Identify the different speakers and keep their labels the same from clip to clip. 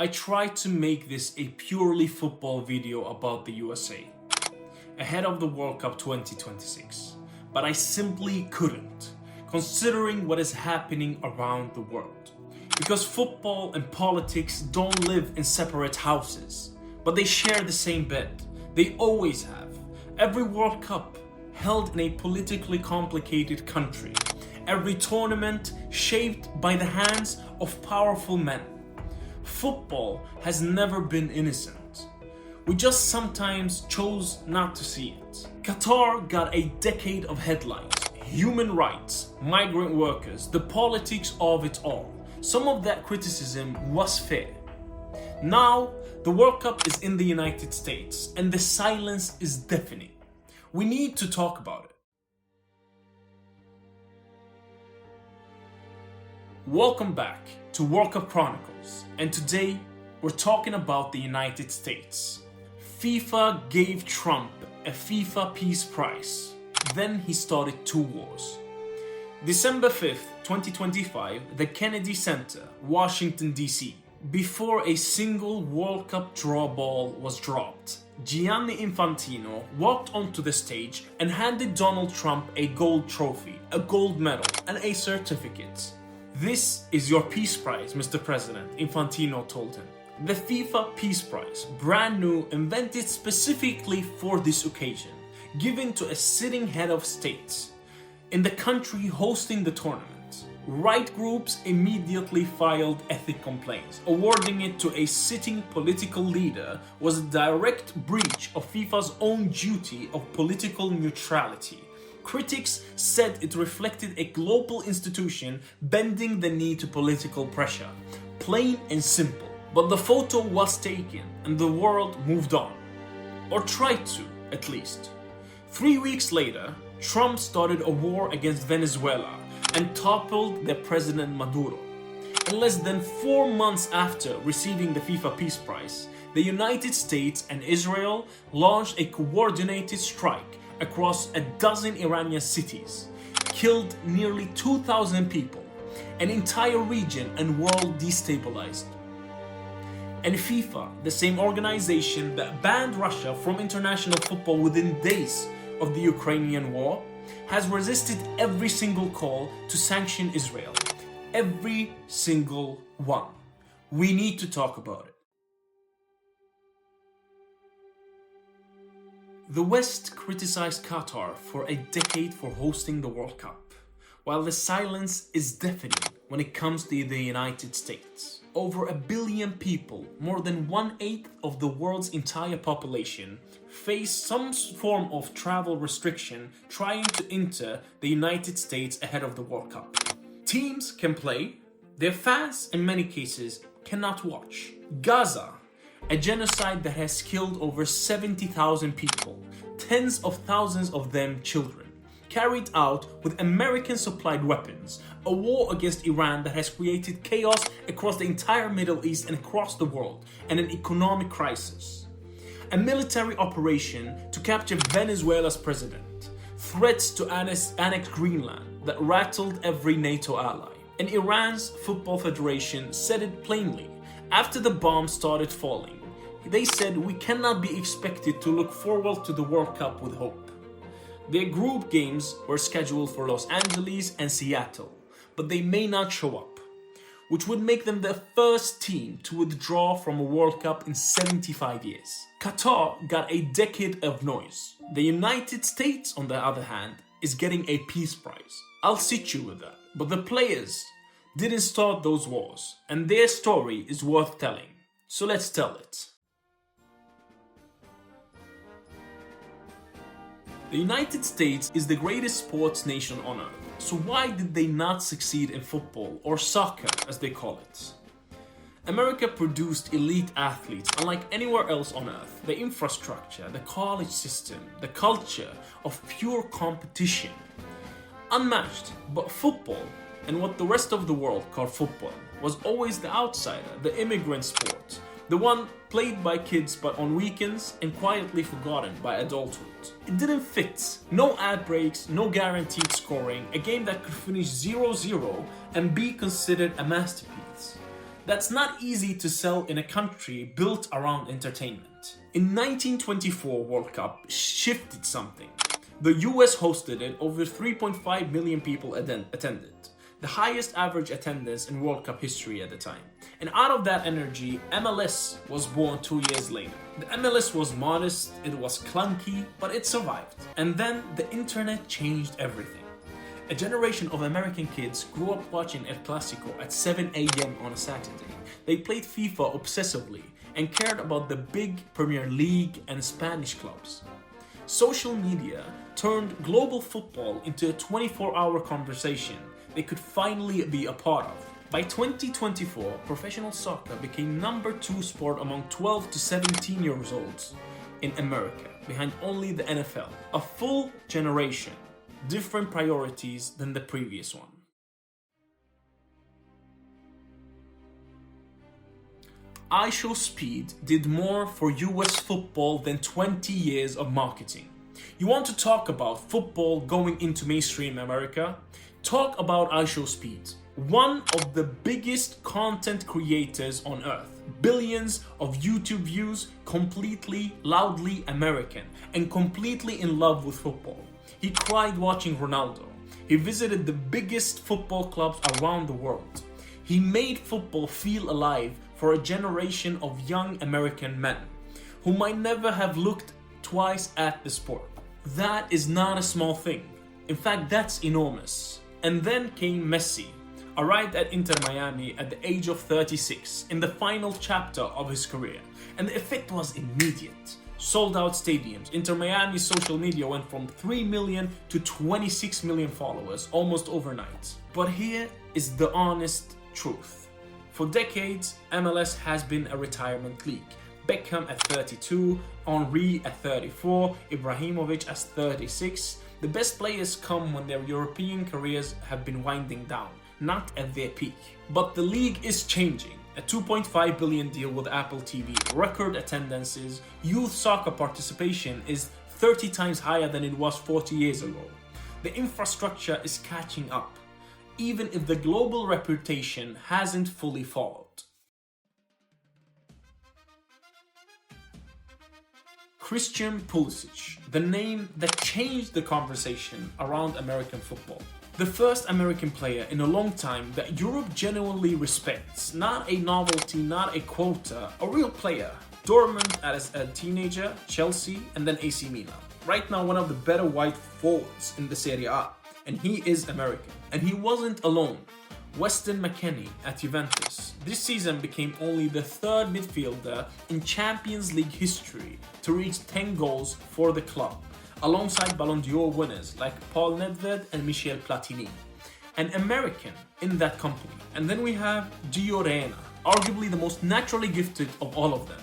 Speaker 1: I tried to make this a purely football video about the USA ahead of the World Cup 2026, but I simply couldn't, considering what is happening around the world. Because football and politics don't live in separate houses, but they share the same bed. They always have. Every World Cup held in a politically complicated country. Every tournament shaped by the hands of powerful men. Football has never been innocent. We just sometimes chose not to see it. Qatar got a decade of headlines. Human rights, migrant workers, the politics of it all. Some of that criticism was fair. Now, the World Cup is in the United States and the silence is deafening. We need to talk about it. Welcome back to World Cup Chronicles, and today we're talking about the United States. FIFA gave Trump a FIFA Peace Prize. Then he started two wars. December 5th, 2025, the Kennedy Center, Washington, D.C. Before a single World Cup draw ball was dropped, Gianni Infantino walked onto the stage and handed Donald Trump a gold trophy, a gold medal, and a certificate. "This is your Peace Prize, Mr. President," Infantino told him. The FIFA Peace Prize, brand new, invented specifically for this occasion, given to a sitting head of state in the country hosting the tournament. Right groups immediately filed ethic complaints. Awarding it to a sitting political leader was a direct breach of FIFA's own duty of political neutrality. Critics said it reflected a global institution bending the knee to political pressure. Plain and simple. But the photo was taken and the world moved on. Or tried to, at least. 3 weeks later, Trump started a war against Venezuela and toppled the President Maduro. And less than 4 months after receiving the FIFA Peace Prize, the United States and Israel launched a coordinated strike across a dozen Iranian cities, killed nearly 2,000 people, an entire region and world destabilized. And FIFA, the same organization that banned Russia from international football within days of the Ukrainian war, has resisted every single call to sanction Israel. Every single one. We need to talk about it. The West criticized Qatar for a decade for hosting the World Cup, while the silence is deafening when it comes to the United States. Over 1 billion people, more than 1/8 of the world's entire population, face some form of travel restriction trying to enter the United States ahead of the World Cup. Teams can play, their fans in many cases cannot watch. Gaza, a genocide that has killed over 70,000 people, tens of thousands of them children, carried out with American-supplied weapons, a war against Iran that has created chaos across the entire Middle East and across the world, and an economic crisis. A military operation to capture Venezuela's president, threats to annex Greenland that rattled every NATO ally. And Iran's football federation said it plainly. After the bombs started falling, they said we cannot be expected to look forward to the World Cup with hope. Their group games were scheduled for Los Angeles and Seattle, but they may not show up, which would make them the first team to withdraw from a World Cup in 75 years. Qatar got a decade of noise. The United States, on the other hand, is getting a peace prize. I'll sit you with that. But the players didn't start those wars, and their story is worth telling. So let's tell it. The United States is the greatest sports nation on earth. So why did they not succeed in football, or soccer as they call it? America produced elite athletes unlike anywhere else on earth. The infrastructure, the college system, the culture of pure competition. Unmatched, but football, and what the rest of the world called football, was always the outsider, the immigrant sport. The one played by kids but on weekends and quietly forgotten by adulthood. It didn't fit. No ad breaks, no guaranteed scoring, a game that could finish 0-0 and be considered a masterpiece. That's not easy to sell in a country built around entertainment. In 1924 World Cup shifted something. The US hosted it, over 3.5 million people attended. The highest average attendance in World Cup history at the time. And out of that energy, MLS was born 2 years later. The MLS was modest, it was clunky, but it survived. And then the internet changed everything. A generation of American kids grew up watching El Clasico at 7 a.m. on a Saturday. They played FIFA obsessively and cared about the big Premier League and Spanish clubs. Social media turned global football into a 24-hour conversation they could finally be a part of. By 2024, professional soccer became number 2 sport among 12 to 17 years olds in America, behind only the NFL. A full generation, different priorities than the previous one. iShowSpeed did more for US football than 20 years of marketing. You want to talk about football going into mainstream America? Talk about iShowSpeed, one of the biggest content creators on earth. Billions of YouTube views, completely, loudly American, and completely in love with football. He cried watching Ronaldo. He visited the biggest football clubs around the world. He made football feel alive for a generation of young American men who might never have looked twice at the sport. That is not a small thing. In fact, that's enormous. And then came Messi, arrived at Inter Miami at the age of 36 in the final chapter of his career. And the effect was immediate. Sold out stadiums. Inter Miami's social media went from 3 million to 26 million followers almost overnight. But here is the honest truth. For decades, MLS has been a retirement league. Beckham at 32, Henry at 34, Ibrahimovic at 36. The best players come when their European careers have been winding down, not at their peak. But the league is changing. A $2.5 billion deal with Apple TV, record attendances, youth soccer participation is 30 times higher than it was 40 years ago. The infrastructure is catching up, even if the global reputation hasn't fully followed. Christian Pulisic, the name that changed the conversation around American football. The first American player in a long time that Europe genuinely respects. Not a novelty, not a quota, a real player. Dortmund as a teenager, Chelsea, and then AC Milan. Right now one of the better white forwards in the Serie A. And he is American. And he wasn't alone. Weston McKennie at Juventus this season became only the 3rd midfielder in Champions League history to reach 10 goals for the club, alongside Ballon d'Or winners like Paul Nedved and Michel Platini. An American in that company. And then we have Gio Reyna, arguably the most naturally gifted of all of them.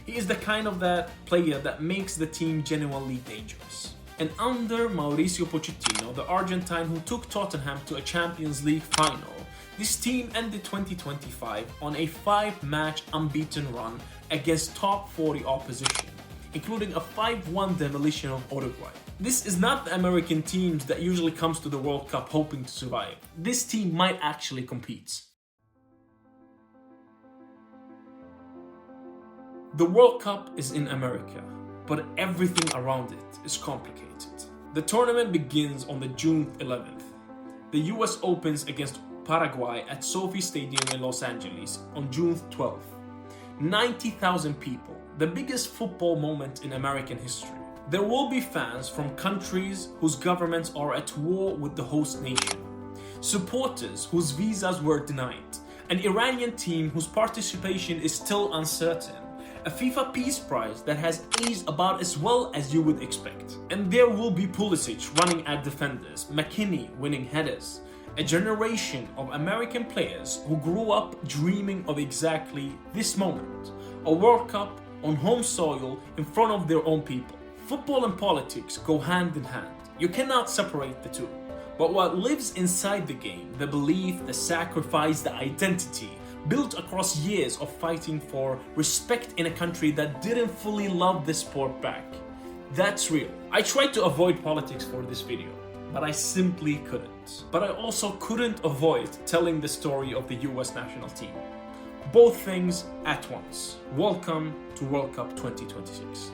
Speaker 1: He is the kind of that player that makes the team genuinely dangerous. And under Mauricio Pochettino, the Argentine who took Tottenham to a Champions League final, this team ended 2025 on a 5-match unbeaten run against top 40 opposition, including a 5-1 demolition of Uruguay. This is not the American teams that usually comes to the World Cup hoping to survive. This team might actually compete. The World Cup is in America, but everything around it is complicated. The tournament begins on the June 11th. The US opens against Paraguay at Sophie Stadium in Los Angeles on June 12th. 90,000 people, the biggest football moment in American history. There will be fans from countries whose governments are at war with the host nation, supporters whose visas were denied, an Iranian team whose participation is still uncertain, a FIFA Peace Prize that has aged about as well as you would expect. And there will be Pulisic running at defenders, McKennie winning headers, a generation of American players who grew up dreaming of exactly this moment, a World Cup on home soil in front of their own people. Football and politics go hand in hand. You cannot separate the two. But what lives inside the game, the belief, the sacrifice, the identity, built across years of fighting for respect in a country that didn't fully love the sport back, that's real. I tried to avoid politics for this video, but I simply couldn't. But I also couldn't avoid telling the story of the US national team. both things at once. Welcome to World Cup 2026.